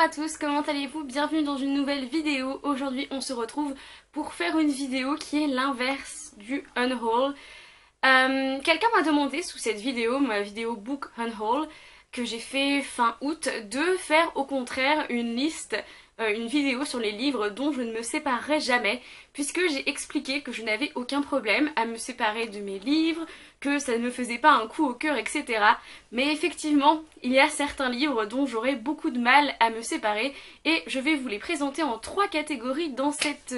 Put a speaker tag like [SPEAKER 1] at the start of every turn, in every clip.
[SPEAKER 1] à tous, comment allez-vous? Bienvenue dans une nouvelle vidéo. Aujourd'hui on se retrouve pour faire une vidéo qui est l'inverse du unhaul. Quelqu'un m'a demandé sous cette vidéo, ma vidéo book unhaul, que j'ai fait fin août, de faire au contraire une liste, une vidéo sur les livres dont je ne me séparerai jamais, puisque j'ai expliqué que je n'avais aucun problème à me séparer de mes livres, que ça ne me faisait pas un coup au cœur, etc. Mais effectivement, il y a certains livres dont j'aurais beaucoup de mal à me séparer, et je vais vous les présenter en 3 catégories dans cette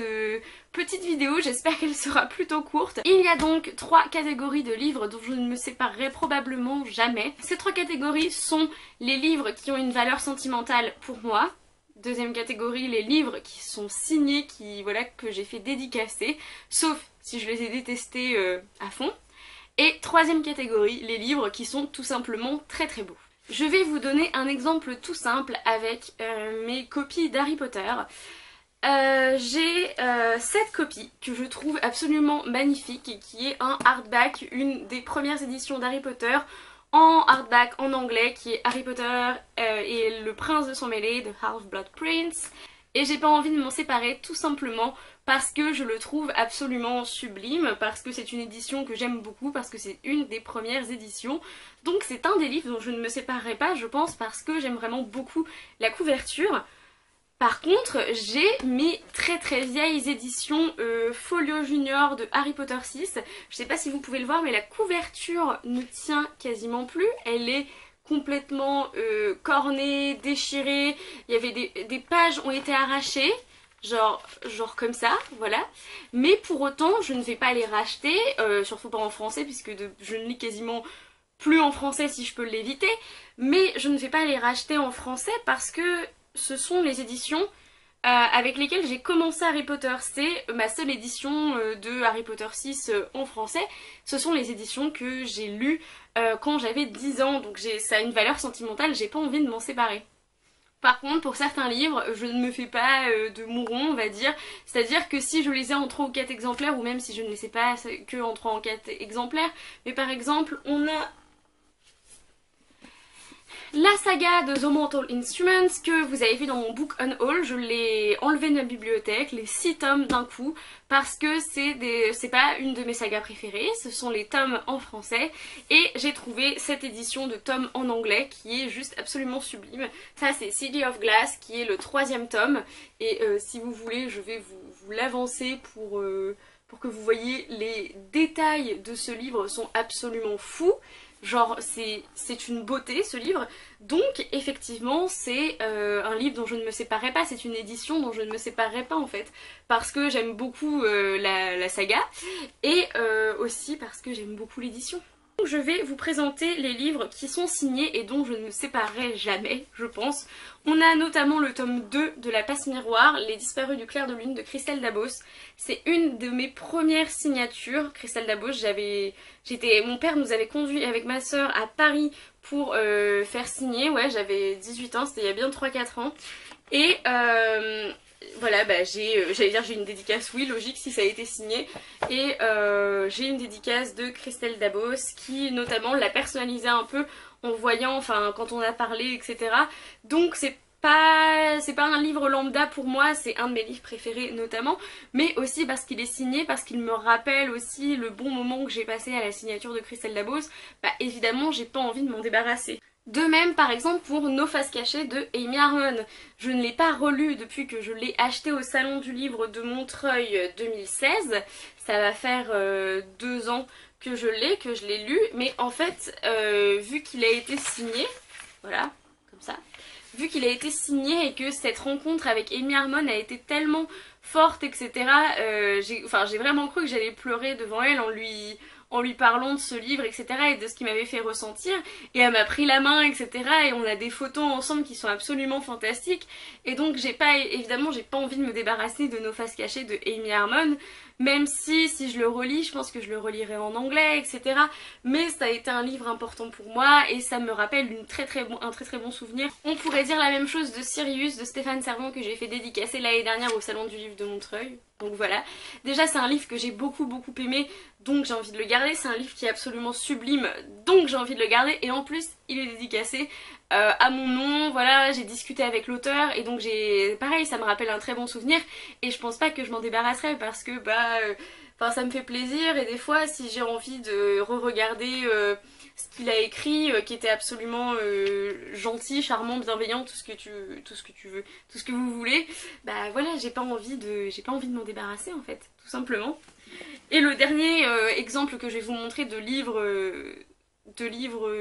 [SPEAKER 1] petite vidéo, j'espère qu'elle sera plutôt courte. Il y a donc 3 catégories de livres dont je ne me séparerai probablement jamais. Ces 3 catégories sont les livres qui ont une valeur sentimentale pour moi. Deuxième catégorie, les livres qui sont signés, que j'ai fait dédicacer, sauf si je les ai détestés à fond. Et troisième catégorie, les livres qui sont tout simplement très très beaux. Je vais vous donner un exemple tout simple avec mes copies d'Harry Potter. J'ai cette copie que je trouve absolument magnifique et qui est un hardback, une des premières éditions d'Harry Potter en hardback en anglais, qui est Harry Potter et le prince de sang mêlé, The Half-Blood Prince. Et j'ai pas envie de m'en séparer tout simplement parce que je le trouve absolument sublime, parce que c'est une édition que j'aime beaucoup, parce que c'est une des premières éditions. Donc c'est un des livres dont je ne me séparerai pas, je pense, parce que j'aime vraiment beaucoup la couverture. Par contre, j'ai mes très très vieilles éditions Folio Junior de Harry Potter 6. Je sais pas si vous pouvez le voir, mais la couverture ne tient quasiment plus. Elle est complètement cornée, déchirée. Il y avait des pages ont été arrachées. Genre comme ça, voilà. Mais pour autant, je ne vais pas les racheter, surtout pas en français, puisque je ne lis quasiment plus en français si je peux l'éviter. Mais je ne vais pas les racheter en français parce que ce sont les éditions avec lesquelles j'ai commencé Harry Potter. C'est ma seule édition de Harry Potter 6 en français. Ce sont les éditions que j'ai lues quand j'avais 10 ans, donc ça a une valeur sentimentale, j'ai pas envie de m'en séparer. Par contre, pour certains livres, je ne me fais pas de mouron, on va dire. C'est-à-dire que si je les ai en 3 ou 4 exemplaires, ou même si je ne les ai pas que en 3 ou 4 exemplaires, mais par exemple, on a la saga de The Mortal Instruments que vous avez vu dans mon book unhaul. Je l'ai enlevé de ma bibliothèque, les 6 tomes d'un coup, parce que c'est pas une de mes sagas préférées, ce sont les tomes en français, et j'ai trouvé cette édition de tomes en anglais qui est juste absolument sublime. Ça c'est City of Glass qui est le 3e tome, et si vous voulez je vais vous l'avancer pour que vous voyez les détails de ce livre sont absolument fous. Genre c'est une beauté ce livre, donc effectivement c'est un livre dont je ne me séparerai pas, c'est une édition dont je ne me séparerai pas en fait, parce que j'aime beaucoup la saga, et aussi parce que j'aime beaucoup l'édition. Donc je vais vous présenter les livres qui sont signés et dont je ne me séparerai jamais, je pense. On a notamment le tome 2 de La Passe Miroir, Les Disparus du Clair de Lune de Christelle Dabos. C'est une de mes premières signatures, Christelle Dabos. Mon père nous avait conduit avec ma soeur à Paris pour faire signer, ouais j'avais 18 ans, c'était il y a bien 3-4 ans. Et voilà, bah j'allais dire j'ai une dédicace, oui logique si ça a été signé, et j'ai une dédicace de Christelle Dabos qui notamment l'a personnalisée un peu en voyant, enfin quand on a parlé, etc. Donc c'est pas un livre lambda pour moi, c'est un de mes livres préférés notamment, mais aussi parce qu'il est signé, parce qu'il me rappelle aussi le bon moment que j'ai passé à la signature de Christelle Dabos. Bah évidemment j'ai pas envie de m'en débarrasser. De même par exemple pour Nos Faces Cachées de Amy Harmon. Je ne l'ai pas relu depuis que je l'ai acheté au salon du livre de Montreuil 2016. Ça va faire 2 ans que je l'ai lu, mais en fait vu qu'il a été signé, voilà, comme ça, vu qu'il a été signé et que cette rencontre avec Amy Harmon a été tellement forte, etc. J'ai vraiment cru que j'allais pleurer devant elle en lui parlant de ce livre, etc. et de ce qu'il m'avait fait ressentir. Et elle m'a pris la main, etc. et on a des photos ensemble qui sont absolument fantastiques. Et donc évidemment j'ai pas envie de me débarrasser de Nos Faces Cachées de Amy Harmon, même si je le relis, je pense que je le relirai en anglais, etc. Mais ça a été un livre important pour moi et ça me rappelle un très très bon souvenir. On pourrait dire la même chose de Sirius de Stéphane Servan que j'ai fait dédicacer l'année dernière au salon du livre de Montreuil. Donc voilà, déjà c'est un livre que j'ai beaucoup aimé, donc j'ai envie de le garder, c'est un livre qui est absolument sublime, donc j'ai envie de le garder, et en plus il est dédicacé à mon nom, voilà, j'ai discuté avec l'auteur, et donc pareil, ça me rappelle un très bon souvenir, et je pense pas que je m'en débarrasserai, parce que enfin, ça me fait plaisir, et des fois si j'ai envie de re-regarder ce qu'il a écrit, qui était absolument gentil, charmant, bienveillant, tout ce que tu veux, tout ce que vous voulez, bah voilà, j'ai pas envie de m'en débarrasser en fait, tout simplement. Et le dernier exemple que je vais vous montrer de livre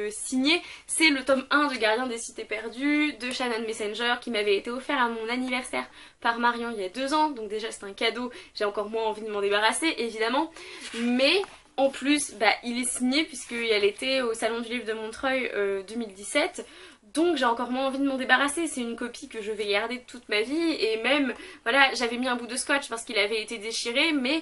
[SPEAKER 1] signé, c'est le tome 1 de Gardien des Cités Perdues de Shannon Messenger qui m'avait été offert à mon anniversaire par Marion il y a 2 ans, donc déjà c'est un cadeau, j'ai encore moins envie de m'en débarrasser évidemment, mais en plus il est signé puisqu'elle était au Salon du Livre de Montreuil 2017, donc j'ai encore moins envie de m'en débarrasser, c'est une copie que je vais garder toute ma vie, et même, voilà, j'avais mis un bout de scotch parce qu'il avait été déchiré, mais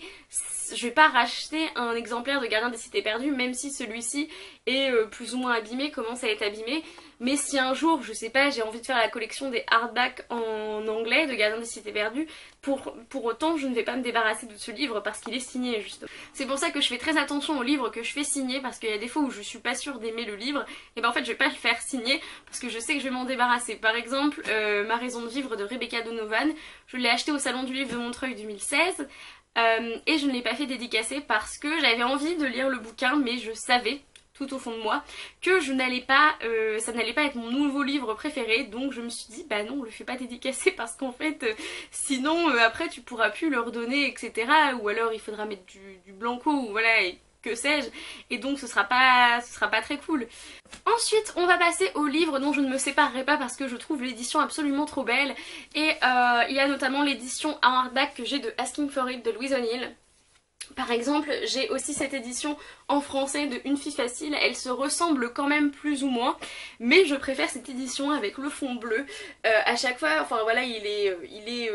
[SPEAKER 1] je vais pas racheter un exemplaire de Gardien des Cités Perdues, même si celui-ci est plus ou moins abîmé, commence à être abîmé, mais si un jour, je sais pas, j'ai envie de faire la collection des hardbacks en anglais de Gardien des Cités Perdues, pour autant je ne vais pas me débarrasser de ce livre parce qu'il est signé justement. C'est pour ça que je fais très attention aux livres que je fais signer, parce qu'il y a des fois où je suis pas sûre d'aimer le livre, et en fait je vais pas le faire signer parce que je sais que je vais m'en débarrasser. Par exemple, Ma raison de vivre de Rebecca Donovan, je l'ai acheté au Salon du Livre de Montreuil 2016, et je ne l'ai pas fait dédicacer parce que j'avais envie de lire le bouquin, mais je savais tout au fond de moi que ça n'allait pas être mon nouveau livre préféré, donc je me suis dit bah non, on le fait pas dédicacer parce qu'en fait sinon après tu pourras plus le redonner, etc., ou alors il faudra mettre du blanco, ou voilà, et que sais-je, et donc ce sera pas très cool. Ensuite on va passer au livre dont je ne me séparerai pas parce que je trouve l'édition absolument trop belle, et il y a notamment l'édition en hardback que j'ai de Asking for It de Louise O'Neill. Par exemple, j'ai aussi cette édition en français de Une fille facile, elle se ressemble quand même plus ou moins, mais je préfère cette édition avec le fond bleu. À chaque fois, enfin voilà, il est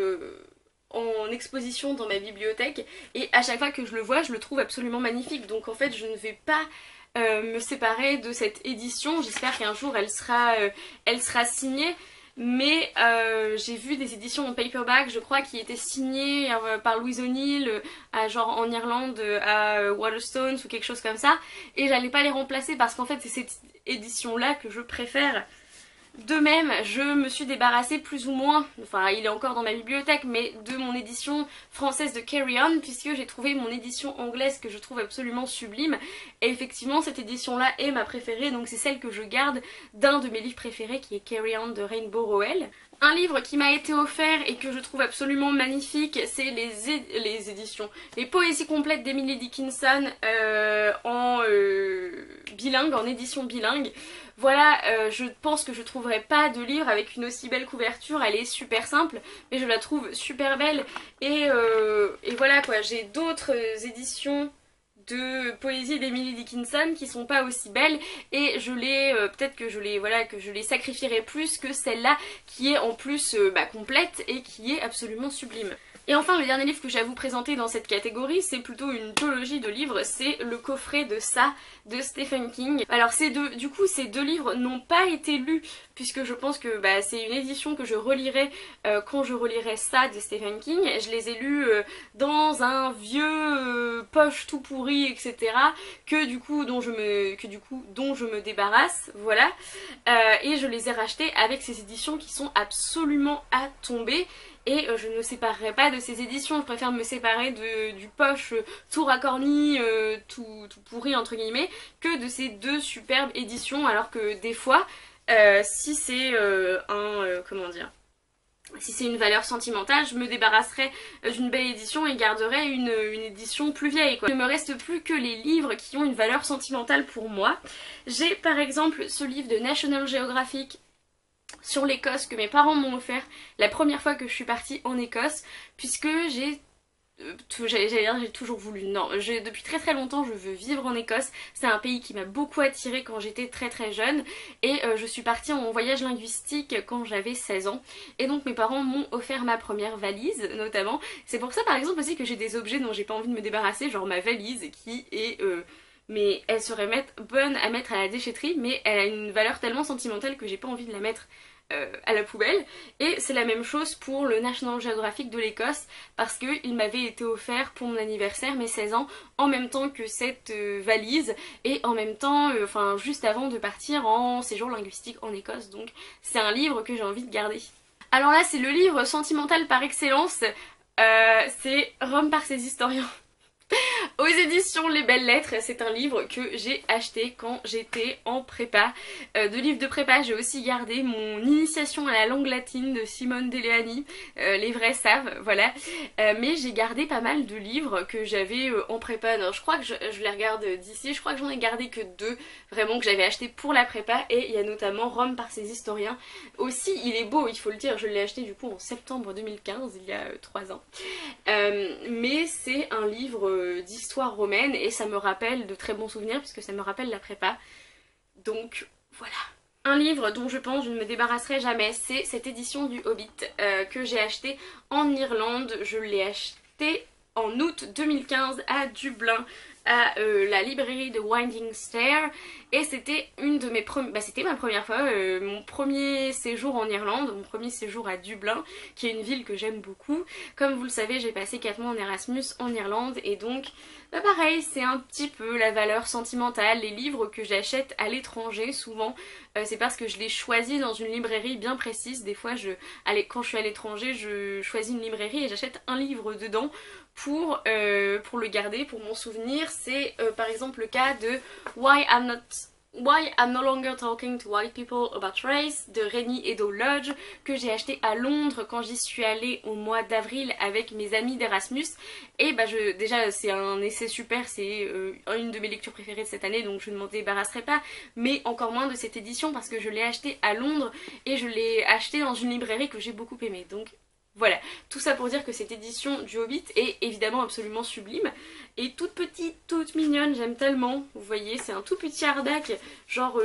[SPEAKER 1] en exposition dans ma bibliothèque, et à chaque fois que je le vois, je le trouve absolument magnifique, donc en fait je ne vais pas me séparer de cette édition. J'espère qu'un jour elle sera signée. Mais j'ai vu des éditions en paperback, je crois, qui étaient signées par Louise O'Neill, genre en Irlande, à Waterstones ou quelque chose comme ça, et j'allais pas les remplacer parce qu'en fait c'est cette édition là que je préfère. De même, je me suis débarrassée plus ou moins, enfin il est encore dans ma bibliothèque, mais de mon édition française de Carry On, puisque j'ai trouvé mon édition anglaise que je trouve absolument sublime, et effectivement cette édition là est ma préférée, donc c'est celle que je garde d'un de mes livres préférés qui est Carry On de Rainbow Rowell. Un livre qui m'a été offert et que je trouve absolument magnifique, c'est les poésies complètes d'Emily Dickinson en bilingue, en édition bilingue. Voilà, je pense que je trouverai pas de livre avec une aussi belle couverture, elle est super simple, mais je la trouve super belle, et voilà quoi, j'ai d'autres éditions de poésie d'Emily Dickinson qui sont pas aussi belles, et peut-être que je les sacrifierai plus que celle-là qui est en plus complète et qui est absolument sublime. Et enfin, le dernier livre que j'ai à vous présenter dans cette catégorie, c'est plutôt une trilogie de livres, c'est Le coffret de Ça de Stephen King. Alors ces deux livres n'ont pas été lus, puisque je pense que c'est une édition que je relirai quand je relirai Ça de Stephen King. Je les ai lus dans un vieux poche tout pourri, etc., dont je me débarrasse, voilà. Et je les ai rachetés avec ces éditions qui sont absolument à tomber. Et je ne me séparerai pas de ces éditions, je préfère me séparer du poche tout racorni, tout pourri entre guillemets, que de ces deux superbes éditions, alors que des fois, si c'est si c'est une valeur sentimentale, je me débarrasserai d'une belle édition et garderai une édition plus vieille, quoi. Il ne me reste plus que les livres qui ont une valeur sentimentale pour moi. J'ai par exemple ce livre de National Geographic sur l'Écosse que mes parents m'ont offert la première fois que je suis partie en Écosse, puisque j'ai toujours voulu, non, depuis très très longtemps je veux vivre en Écosse, c'est un pays qui m'a beaucoup attirée quand j'étais très jeune, et je suis partie en voyage linguistique quand j'avais 16 ans, et donc mes parents m'ont offert ma première valise notamment. C'est pour ça par exemple aussi que j'ai des objets dont j'ai pas envie de me débarrasser, genre ma valise qui est mais elle serait bonne à mettre à la déchetterie, mais elle a une valeur tellement sentimentale que j'ai pas envie de la mettre à la poubelle. Et c'est la même chose pour le National Geographic de l'Écosse parce qu'il m'avait été offert pour mon anniversaire, mes 16 ans, en même temps que cette valise et en même temps, enfin juste avant de partir en séjour linguistique en Écosse. Donc c'est un livre que j'ai envie de garder. Alors là c'est le livre sentimental par excellence, c'est Rome par ses historiens. Aux éditions Les Belles Lettres, c'est un livre que j'ai acheté quand j'étais en prépa. De livres de prépa, j'ai aussi gardé mon Initiation à la langue latine de Simone Deleani, les vrais savent, voilà. Mais j'ai gardé pas mal de livres que j'avais en prépa. Alors, je crois que je les regarde d'ici, je crois que j'en ai gardé que 2, vraiment que j'avais acheté pour la prépa. Et il y a notamment Rome par ses historiens. Aussi, il est beau, il faut le dire, je l'ai acheté du coup en septembre 2015, il y a 3 ans. Mais c'est un livre d'histoire romaine et ça me rappelle de très bons souvenirs puisque ça me rappelle la prépa. Donc voilà. Un livre dont je pense je ne me débarrasserai jamais, c'est cette édition du Hobbit que j'ai acheté en Irlande. Je l'ai acheté en août 2015 à Dublin, à la librairie de Winding Stair, et c'était une de mes premières, c'était ma première fois, mon premier séjour en Irlande, mon premier séjour à Dublin, qui est une ville que j'aime beaucoup. Comme vous le savez, j'ai passé 4 mois en Erasmus en Irlande, et donc pareil, c'est un petit peu la valeur sentimentale. Les livres que j'achète à l'étranger, souvent, c'est parce que je les choisis dans une librairie bien précise. Des fois, quand je suis à l'étranger, je choisis une librairie et j'achète un livre dedans pour le garder, pour mon souvenir. C'est par exemple le cas de Why I'm No Longer Talking to White People About Race de Rennie Edo Lodge, que j'ai acheté à Londres quand j'y suis allée au mois d'avril avec mes amis d'Erasmus. Et déjà c'est un essai super, c'est une de mes lectures préférées de cette année, donc je ne m'en débarrasserai pas, mais encore moins de cette édition parce que je l'ai acheté à Londres et je l'ai acheté dans une librairie que j'ai beaucoup aimée. Donc voilà, tout ça pour dire que cette édition du Hobbit est évidemment absolument sublime et toute petite, toute mignonne, j'aime tellement. Vous voyez, c'est un tout petit Ardak, genre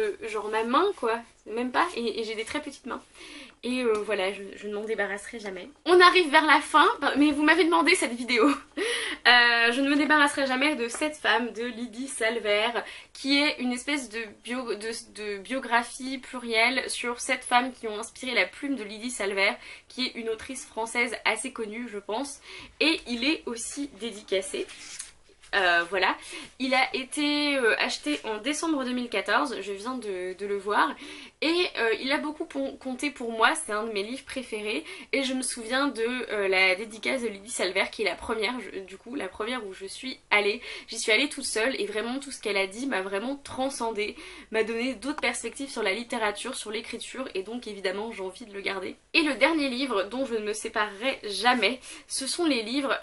[SPEAKER 1] ma main quoi, même pas, et j'ai des très petites mains. Et voilà, je ne m'en débarrasserai jamais. On arrive vers la fin, mais vous m'avez demandé cette vidéo. Je ne me débarrasserai jamais de cette femme, de Lydie Salver, qui est une espèce de biographie plurielle sur 7 femmes qui ont inspiré la plume de Lydie Salver, qui est une autrice française assez connue, je pense. Et il est aussi dédicacé. Voilà, il a été acheté en décembre 2014, je viens de le voir, et il a beaucoup compté pour moi, c'est un de mes livres préférés, et je me souviens de la dédicace de Lydie Salver, qui est la première, la première où je suis allée. J'y suis allée toute seule, et vraiment tout ce qu'elle a dit m'a vraiment transcendée, m'a donné d'autres perspectives sur la littérature, sur l'écriture, et donc évidemment j'ai envie de le garder. Et le dernier livre dont je ne me séparerai jamais, ce sont les livres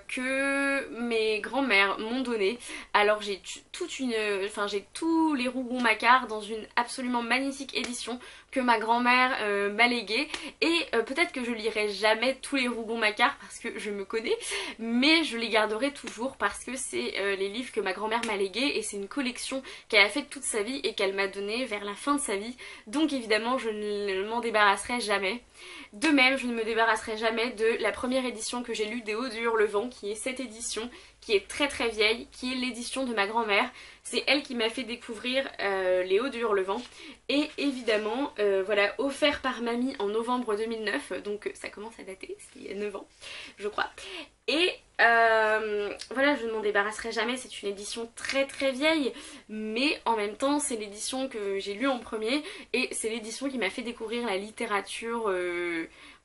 [SPEAKER 1] que mes grands-mères m'ont donné. Alors j'ai j'ai tous les Rougon-Macquart dans une absolument magnifique édition que ma grand-mère m'a léguée, et peut-être que je lirai jamais tous les Rougon-Macquart parce que je me connais, mais je les garderai toujours parce que c'est les livres que ma grand-mère m'a légués et c'est une collection qu'elle a faite toute sa vie et qu'elle m'a donnée vers la fin de sa vie, donc évidemment je ne m'en débarrasserai jamais. De même, je ne me débarrasserai jamais de la première édition que j'ai lue des Hauts du Hurlevent, qui est cette édition, qui est très très vieille, qui est l'édition de ma grand-mère. C'est elle qui m'a fait découvrir les Hauts du Hurlevent. Et évidemment, voilà, offert par mamie en novembre 2009, donc ça commence à dater, c'était il y a 9 ans, je crois. Et voilà, je ne m'en débarrasserai jamais, c'est une édition très très vieille, mais en même temps c'est l'édition que j'ai lue en premier et c'est l'édition qui m'a fait découvrir la littérature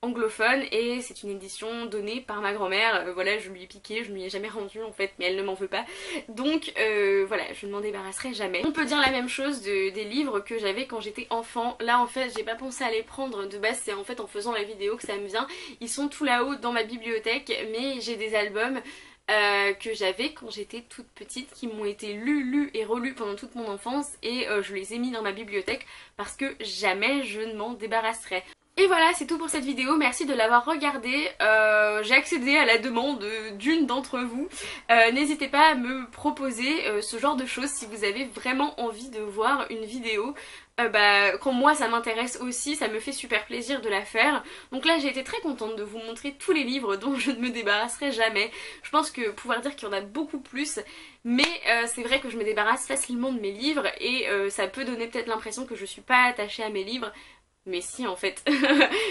[SPEAKER 1] anglophone, et c'est une édition donnée par ma grand-mère. Voilà, je lui ai piqué, je ne lui ai jamais rendu en fait, mais elle ne m'en veut pas, donc voilà, je ne m'en débarrasserai jamais. On peut dire la même chose des livres que j'avais quand j'étais enfant. Là en fait j'ai pas pensé à les prendre de base, c'est en fait en faisant la vidéo que ça me vient. Ils sont tout là-haut dans ma bibliothèque, mais j'ai des albums que j'avais quand j'étais toute petite, qui m'ont été lus et relus pendant toute mon enfance, et je les ai mis dans ma bibliothèque parce que jamais je ne m'en débarrasserai. Et voilà, c'est tout pour cette vidéo, merci de l'avoir regardée. J'ai accédé à la demande d'une d'entre vous. N'hésitez pas à me proposer ce genre de choses si vous avez vraiment envie de voir une vidéo. Quand moi ça m'intéresse aussi, ça me fait super plaisir de la faire. Donc là j'ai été très contente de vous montrer tous les livres dont je ne me débarrasserai jamais. Je pense que pouvoir dire qu'il y en a beaucoup plus, mais c'est vrai que je me débarrasse facilement de mes livres, et ça peut donner peut-être l'impression que je suis pas attachée à mes livres. Mais si en fait,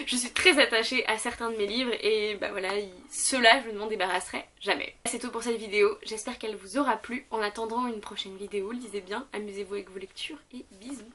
[SPEAKER 1] je suis très attachée à certains de mes livres et bah voilà, ceux-là je ne m'en débarrasserai jamais. C'est tout pour cette vidéo, j'espère qu'elle vous aura plu. En attendant une prochaine vidéo, lisez bien, amusez-vous avec vos lectures et bisous.